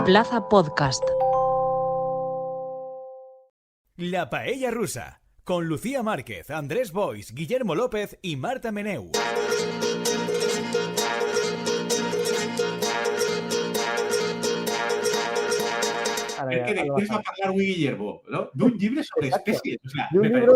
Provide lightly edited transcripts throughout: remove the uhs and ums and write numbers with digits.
Plaza Podcast. La Paella Rusa, con Lucía Márquez, Andrés Boix, Guillermo López y Marta Meneu. Perquè després va parlar avui Guillermo, ¿no? D'un llibre sobre especies. O sea, de un libro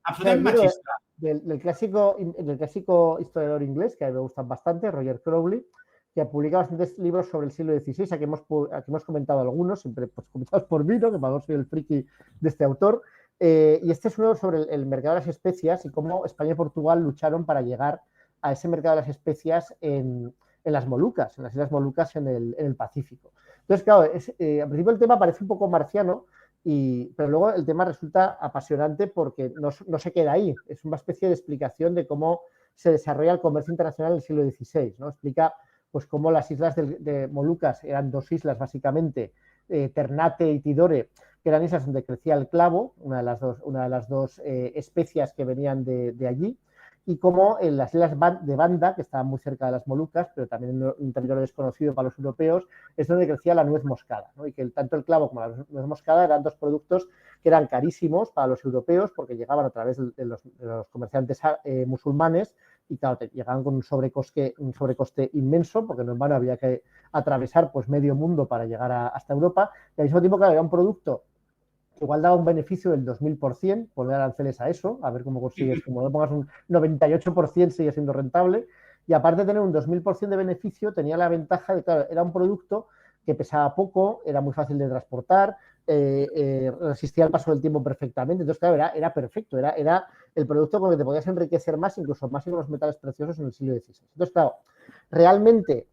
absolutamente machista. Del clásico historiador inglés, que a mí me gustan bastante, Roger Crowley, que publica bastantes libros sobre el siglo XVI, aquí hemos comentado algunos, siempre pues, comentados por mí, ¿no? Que para soy el friki de este autor. Y este es uno sobre el mercado de las especias y cómo España y Portugal lucharon para llegar a ese mercado de las especias en las Molucas, en las Islas Molucas en el Pacífico. Entonces, claro, al principio el tema parece un poco marciano, pero luego el tema resulta apasionante porque no se queda ahí. Es una especie de explicación de cómo se desarrolla el comercio internacional en el siglo XVI, ¿no? Explica pues cómo las islas de Molucas eran dos islas básicamente, Ternate y Tidore, que eran islas donde crecía el clavo, una de las dos especias que venían de allí, y como en las islas de Banda, que estaban muy cerca de las Molucas, pero también en un territorio desconocido para los europeos, es donde crecía la nuez moscada, ¿no? Y que tanto el clavo como la nuez moscada eran dos productos que eran carísimos para los europeos porque llegaban a través de los comerciantes musulmanes y claro, llegaban con un sobrecoste inmenso porque no en vano había que atravesar pues medio mundo para llegar hasta Europa, y al mismo tiempo que era un producto igual daba un beneficio del 2000%, poner aranceles a eso, a ver cómo consigues, como no pongas un 98%, sigue siendo rentable, y aparte de tener un 2000% de beneficio, tenía la ventaja de, claro, era un producto que pesaba poco, era muy fácil de transportar, resistía el paso del tiempo perfectamente, entonces, claro, era perfecto, era el producto con el que te podías enriquecer más, incluso más que con los metales preciosos en el siglo XVI. Entonces, claro, realmente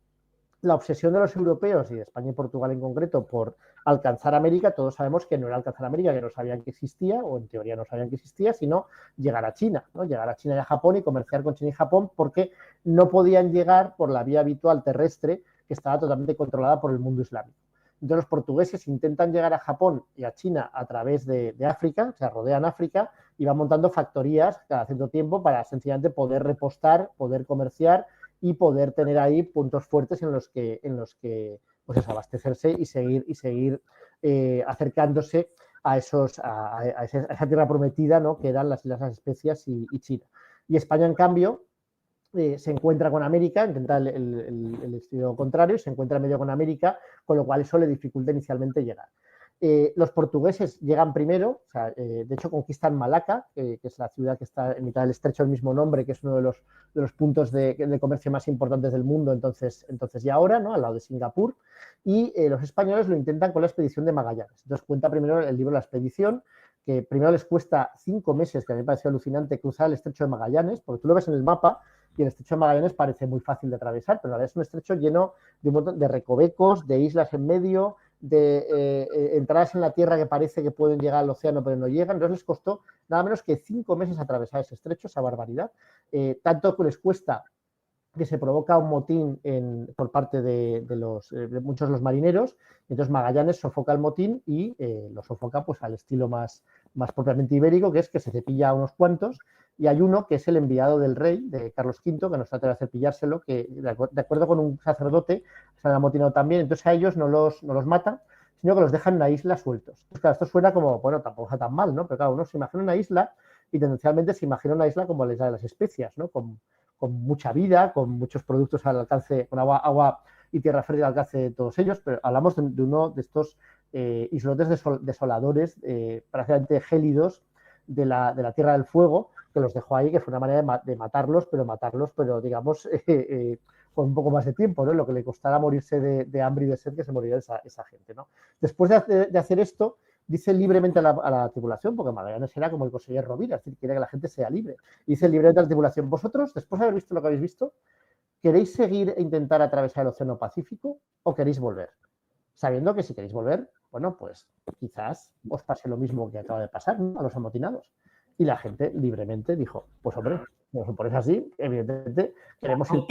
la obsesión de los europeos y de España y Portugal en concreto por alcanzar América, todos sabemos que no era alcanzar América, que no sabían que existía, o en teoría no sabían que existía, sino llegar a China, ¿no? Llegar a China y a Japón y comerciar con China y Japón porque no podían llegar por la vía habitual terrestre que estaba totalmente controlada por el mundo islámico. Entonces los portugueses intentan llegar a Japón y a China a través de África, o sea, rodean África y van montando factorías cada cierto tiempo para sencillamente poder repostar, poder comerciar y poder tener ahí puntos fuertes en los que pues eso, abastecerse y seguir acercándose a esa tierra prometida, ¿no? Que eran las Islas de las Especias y China. Y España, en cambio, se encuentra con América, intenta el estilo contrario, se encuentra en medio con América, con lo cual eso le dificulta inicialmente llegar. Los portugueses llegan primero, o sea, de hecho conquistan Malaca, que es la ciudad que está en mitad del estrecho del mismo nombre, que es uno de los puntos de comercio más importantes del mundo entonces y ahora, ¿no? Al lado de Singapur, y los españoles lo intentan con la expedición de Magallanes. Entonces cuenta primero el libro de la expedición, que primero les cuesta 5 meses, que a mí me pareció alucinante, cruzar el estrecho de Magallanes, porque tú lo ves en el mapa y el estrecho de Magallanes parece muy fácil de atravesar, pero en realidad es un estrecho lleno de un montón de recovecos, de islas en medio, de entradas en la tierra que parece que pueden llegar al océano pero no llegan. Entonces les costó nada menos que 5 meses atravesar ese estrecho, esa barbaridad. Tanto que les cuesta que se provoca un motín por parte de muchos de los marineros. Entonces Magallanes sofoca el motín y lo sofoca pues al estilo más propiamente ibérico, que es que se cepilla a unos cuantos, y hay uno que es el enviado del rey, de Carlos V, que nos trata de cepillárselo, que de acuerdo con un sacerdote se han amotinado también, entonces a ellos no los matan, sino que los dejan en una isla sueltos. Entonces, claro, esto suena como, bueno, tampoco está tan mal, ¿no? Pero claro, uno se imagina una isla y tendencialmente se imagina una isla como la isla de las especias, ¿no? Con mucha vida, con muchos productos al alcance, con agua y tierra fértil al alcance de todos ellos, pero hablamos de uno de estos islotes desoladores, prácticamente gélidos de la Tierra del Fuego, que los dejó ahí, que fue una manera de matarlos, pero digamos, con un poco más de tiempo, ¿no? Lo que le costara morirse de hambre y de sed, que se moriría esa gente, ¿no? Después de hacer esto, dice libremente a la tripulación, porque Magallanes era como el conseller Rovira, es decir, quería que la gente sea libre. Dice libremente a la tripulación: vosotros, después de haber visto lo que habéis visto, ¿queréis seguir e intentar atravesar el Océano Pacífico o queréis volver? Sabiendo que si queréis volver, bueno, pues quizás os pase lo mismo que acaba de pasar, ¿no? A los amotinados. Y la gente libremente dijo: pues hombre, si os ponéis así, evidentemente queremos ir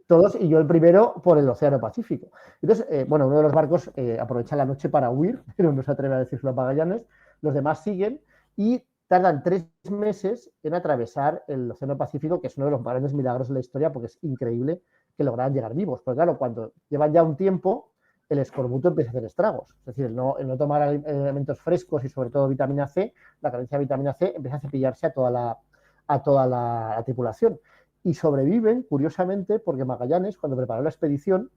todos, y yo el primero, por el Océano Pacífico. Entonces, bueno, uno de los barcos aprovecha la noche para huir, pero no se atreve a decírselo a Magallanes. Los demás siguen y tardan 3 meses en atravesar el Océano Pacífico, que es uno de los grandes milagros de la historia, porque es increíble que lograran llegar vivos. Pero claro, cuando llevan ya un tiempo, el escorbuto empieza a hacer estragos. Es decir, el no tomar alimentos frescos y sobre todo vitamina C, la carencia de vitamina C empieza a cepillarse a toda la tripulación. Y sobreviven, curiosamente, porque Magallanes, cuando preparó la expedición,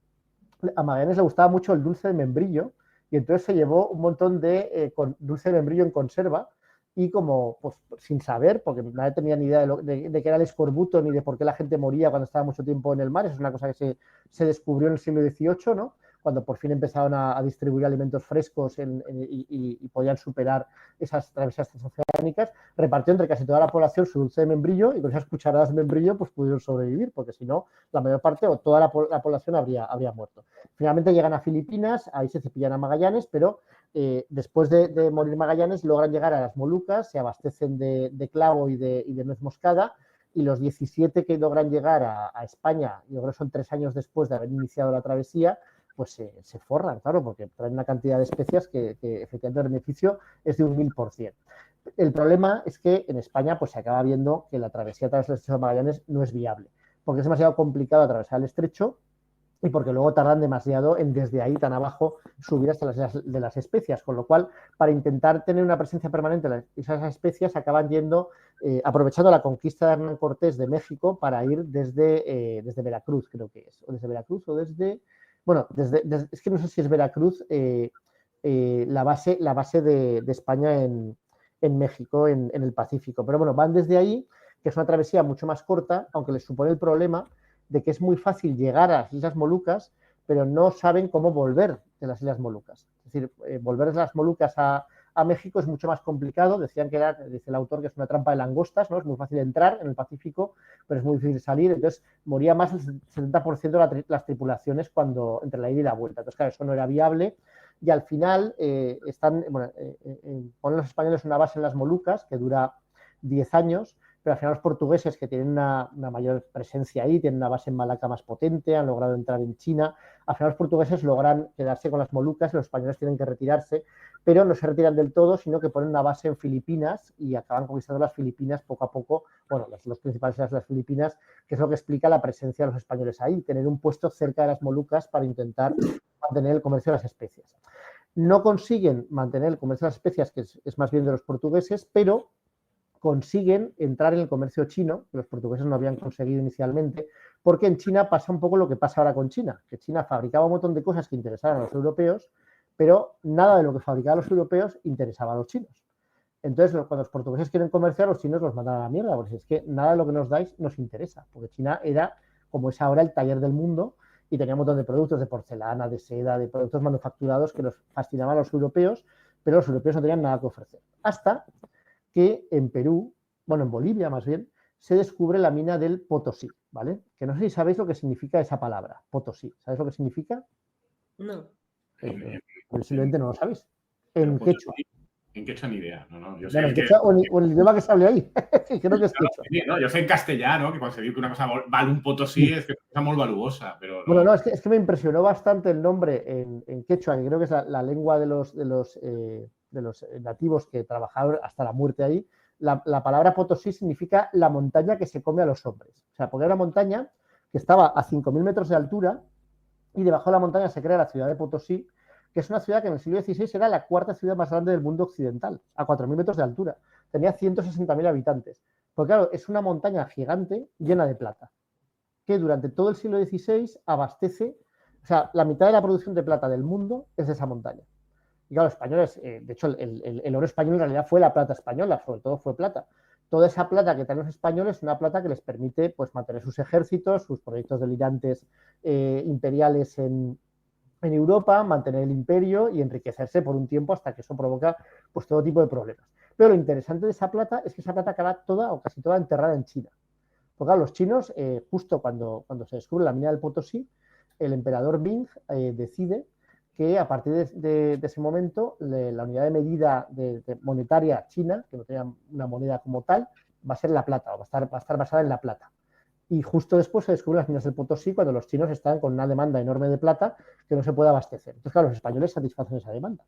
a Magallanes le gustaba mucho el dulce de membrillo y entonces se llevó un montón de dulce de membrillo en conserva y como pues, sin saber, porque nadie tenía ni idea de qué era el escorbuto ni de por qué la gente moría cuando estaba mucho tiempo en el mar, eso es una cosa que se descubrió en el siglo XVIII, ¿no? Cuando por fin empezaron a distribuir alimentos frescos y podían superar esas travesías transoceánicas, repartió entre casi toda la población su dulce de membrillo y con esas cucharadas de membrillo pues pudieron sobrevivir, porque si no, la mayor parte o toda la población habría muerto. Finalmente llegan a Filipinas, ahí se cepillan a Magallanes, pero después de morir Magallanes logran llegar a las Molucas, se abastecen de clavo y de nuez moscada, y los 17 que logran llegar a España, yo creo que son 3 años después de haber iniciado la travesía, pues se forran, claro, porque traen una cantidad de especias que efectivamente el beneficio es de un 1000%. El problema es que en España pues se acaba viendo que la travesía a través del estrecho de Magallanes no es viable, porque es demasiado complicado atravesar el estrecho y porque luego tardan demasiado en desde ahí tan abajo subir hasta las especias, con lo cual para intentar tener una presencia permanente de esas especias acaban yendo, aprovechando la conquista de Hernán Cortés de México para ir desde Veracruz, creo que es, o desde Veracruz o desde... Bueno, es que no sé si es Veracruz la base de España en México, en el Pacífico. Pero bueno, van desde ahí, que es una travesía mucho más corta, aunque les supone el problema de que es muy fácil llegar a las Islas Molucas, pero no saben cómo volver de las Islas Molucas. Es decir, volver de las Molucas a México es mucho más complicado. Decían que dice el autor, que es una trampa de langostas, ¿no? Es muy fácil entrar en el Pacífico, pero es muy difícil salir. Entonces, moría más el 70% de las tripulaciones entre la ida y la vuelta. Entonces, claro, eso no era viable. Y al final ponen los españoles una base en las Molucas que dura 10 años, pero al final los portugueses, que tienen una mayor presencia ahí, tienen una base en Malaca más potente, han logrado entrar en China, al final los portugueses logran quedarse con las Molucas y los españoles tienen que retirarse, pero no se retiran del todo, sino que ponen una base en Filipinas y acaban conquistando las Filipinas poco a poco, bueno, las principales islas de las Filipinas, que es lo que explica la presencia de los españoles ahí, tener un puesto cerca de las Molucas para intentar mantener el comercio de las especias. No consiguen mantener el comercio de las especias, que es más bien de los portugueses, pero consiguen entrar en el comercio chino, que los portugueses no habían conseguido inicialmente, porque en China pasa un poco lo que pasa ahora con China, que China fabricaba un montón de cosas que interesaban a los europeos, pero nada de lo que fabricaban los europeos interesaba a los chinos. Entonces, cuando los portugueses quieren comerciar, los chinos los mandan a la mierda, porque es que nada de lo que nos dais nos interesa, porque China era, como es ahora, el taller del mundo y tenía un montón de productos de porcelana, de seda, de productos manufacturados que los fascinaban a los europeos, pero los europeos no tenían nada que ofrecer. Hasta que en Perú, bueno, en Bolivia más bien, se descubre la mina del Potosí, ¿vale? Que no sé si sabéis lo que significa esa palabra, Potosí. ¿Sabéis lo que significa? No. Posiblemente no lo sabéis. En quechua. En quechua ni idea. No. Yo sé bueno, en quechua o el idioma que se hable ahí. Creo que es quechua. No, yo sé en castellano que cuando se dice que una cosa vale un Potosí es que es una cosa muy valuosa. Pero no. Bueno, no, es que me impresionó bastante el nombre en quechua, que creo que es la lengua de los nativos que trabajaron hasta la muerte ahí. La palabra Potosí significa la montaña que se come a los hombres. O sea, porque era una montaña que estaba a 5.000 metros de altura y debajo de la montaña se crea la ciudad de Potosí, que es una ciudad que en el siglo XVI era la cuarta ciudad más grande del mundo occidental, a 4.000 metros de altura. Tenía 160.000 habitantes. Porque claro, es una montaña gigante llena de plata, que durante todo el siglo XVI abastece, o sea, la mitad de la producción de plata del mundo es de esa montaña. Y claro, los españoles, de hecho, el oro español en realidad fue la plata española, sobre todo fue plata. Toda esa plata que traen los españoles es una plata que les permite pues, mantener sus ejércitos, sus proyectos delirantes imperiales en Europa, mantener el imperio y enriquecerse por un tiempo hasta que eso provoca pues, todo tipo de problemas. Pero lo interesante de esa plata es que esa plata acaba toda o casi toda enterrada en China. Porque claro, los chinos, justo cuando se descubre la mina del Potosí, el emperador Ming decide que a partir de ese momento la unidad de medida monetaria china, que no tenía una moneda como tal, va a ser la plata, o va a estar basada en la plata. Y justo después se descubren las minas del Potosí cuando los chinos están con una demanda enorme de plata que no se puede abastecer. Entonces, claro, los españoles satisfacen esa demanda.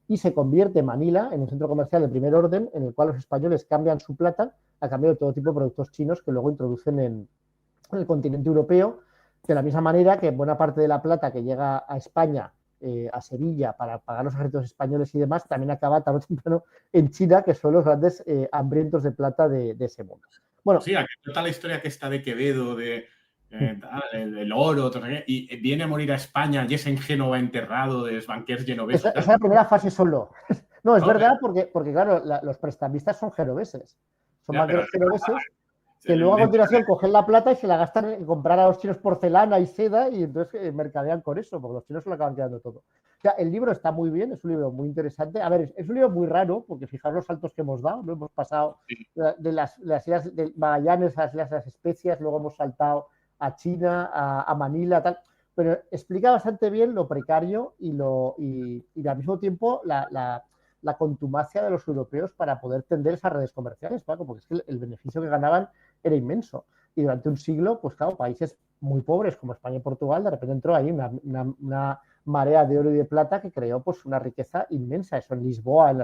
Y se convierte Manila en un centro comercial de primer orden en el cual los españoles cambian su plata a cambio de todo tipo de productos chinos que luego introducen en el continente europeo, de la misma manera que buena parte de la plata que llega a España a Sevilla para pagar los ejércitos españoles y demás, también acaba tarde o temprano en China, que son los grandes hambrientos de plata de ese mundo. Bueno, sí, aquí toda la historia que está de Quevedo, de el oro, y viene a morir a España y es en Génova enterrado de los banqueros genoveses. Esa es la primera fase solo. No, es verdad, porque claro, los prestamistas son genoveses. Son banqueros genoveses que luego a continuación cogen la plata y se la gastan en comprar a los chinos porcelana y seda y entonces mercadean con eso, porque los chinos se lo acaban quedando todo. O sea, el libro está muy bien, es un libro muy interesante. A ver, es un libro muy raro, porque fijaos los saltos que hemos dado, ¿no? Hemos pasado de las islas de Magallanes a las islas de las Especias, luego hemos saltado a China, a Manila, tal. Pero explica bastante bien lo precario y al mismo tiempo la contumacia de los europeos para poder tender esas redes comerciales, Paco, porque es que el beneficio que ganaban era inmenso. Y durante un siglo, pues claro, países muy pobres como España y Portugal, de repente entró ahí una marea de oro y de plata que creó pues una riqueza inmensa. Eso en Lisboa, en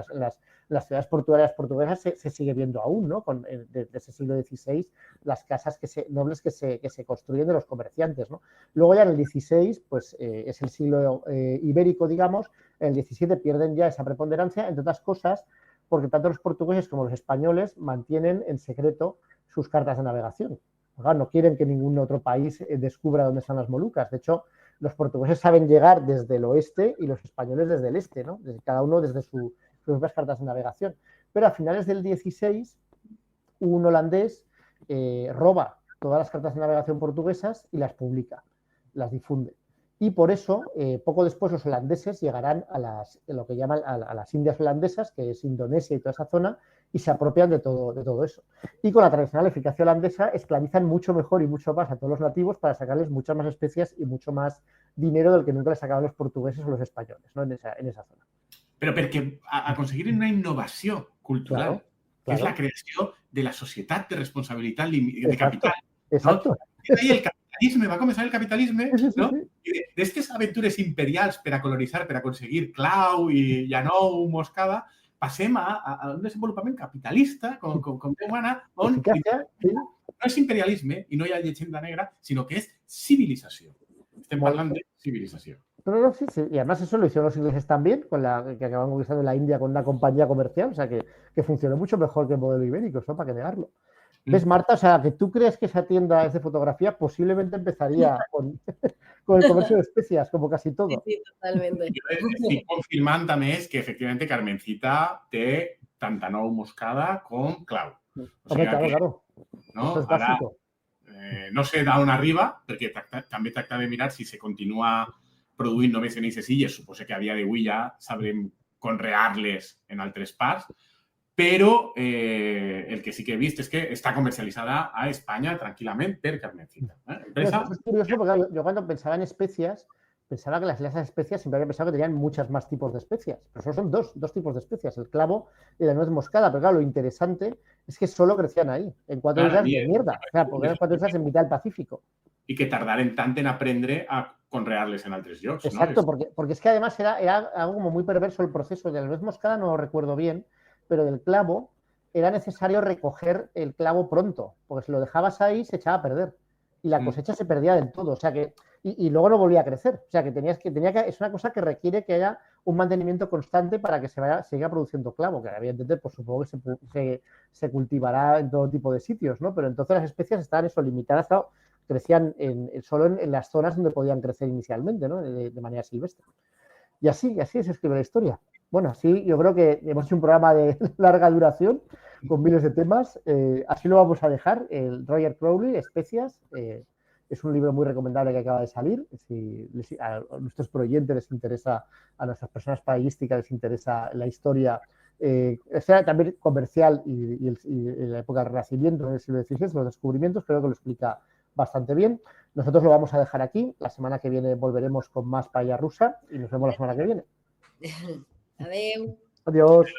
las ciudades portuarias portuguesas se sigue viendo aún, ¿no? Desde ese siglo XVI, las casas nobles que se construyen de los comerciantes, ¿no? Luego ya en el XVI, pues es el siglo ibérico, digamos. En el XVII pierden ya esa preponderancia, entre otras cosas, porque tanto los portugueses como los españoles mantienen en secreto sus cartas de navegación. Claro, no quieren que ningún otro país descubra dónde están las Molucas. De hecho, los portugueses saben llegar desde el oeste y los españoles desde el este, ¿no? Cada uno desde sus propias cartas de navegación. Pero a finales del XVI, un holandés roba todas las cartas de navegación portuguesas y las publica, las difunde. Y por eso, poco después, los holandeses llegarán a lo que llaman a las Indias holandesas, que es Indonesia y toda esa zona, y se apropian de todo eso. Y con la tradicional eficacia holandesa esclavizan mucho mejor y mucho más a todos los nativos para sacarles muchas más especias y mucho más dinero del que nunca les sacaban los portugueses o los españoles, ¿no? en esa zona. Però perquè aconseguir una innovació cultural, que és la creació de la societat de responsabilitat de capital. Exacto. No? Ahí el capitalisme, va començar el capitalisme, no? I d'aquestes aventures imperials per a colonitzar, per a aconseguir clau i llanou, moscada, passem a un desenvolupament capitalista, com Déu mana, on no és imperialisme i no hi ha llegenda negra, sinó que és civilització. Estem parlant de civilització. No, sí. Y además eso lo hicieron los ingleses también, que acaban conquistando la India con una compañía comercial, o sea que funcionó mucho mejor que el modelo ibérico, ¿no? Para que negarlo. ¿Ves, Marta? O sea, que tú crees que esa tienda es de fotografía, posiblemente empezaría con el comercio de especias, como casi todo. Sí, totalmente. Jo estic confirmant també que, efectivament, Carmencita té tant nou moscada com clau. O sea, claro. No? Eso es básico. Ara, no sé d'on arriba, perquè també tracta de mirar si se continua produint només en aquestes illes. Suposo que a dia d'avui ja sabrem conrear-les en altres parts, però el que sí que he vist és que està comercialitzada a Espanya tranquil·lament per Carmencita. Es curioso porque yo cuando pensaba en especias, pensaba que las islas de especias siempre había pensado que tenían muchas más tipos de especias, pero solo son dos tipos de especias, el clavo y la nuez moscada. Pero claro, lo interesante es que solo crecían ahí, en 4 islas de mierda. O sea, porque eran 4 islas en mitad del Pacífico. I que tardaren tant en aprendre a conrear-les en altres llocs. Exacto, ¿no? porque es que además era algo como muy perverso el proceso. De la nuez moscada no lo recuerdo bien, pero del clavo era necesario recoger el clavo pronto, porque si lo dejabas ahí se echaba a perder y la cosecha se perdía del todo, o sea que y luego no volvía a crecer, o sea que es una cosa que requiere que haya un mantenimiento constante para que siga produciendo clavo, que evidentemente pues supongo que se cultivará en todo tipo de sitios, ¿no? Pero entonces las especias estaban limitadas, claro, crecían solo en las zonas donde podían crecer inicialmente, ¿no? De manera silvestre. Y así se escribe la historia. Bueno, sí, yo creo que hemos hecho un programa de larga duración con miles de temas. Así lo vamos a dejar. El Roger Crowley, Especias, es un libro muy recomendable que acaba de salir. Si a nuestros proyentes les interesa, a nuestras personas paisísticas les interesa la historia, sea también comercial y la época del Renacimiento, en el siglo XVI, los descubrimientos, creo que lo explica bastante bien. Nosotros lo vamos a dejar aquí. La semana que viene volveremos con más paella rusa y nos vemos la semana que viene. Adiós. Adiós.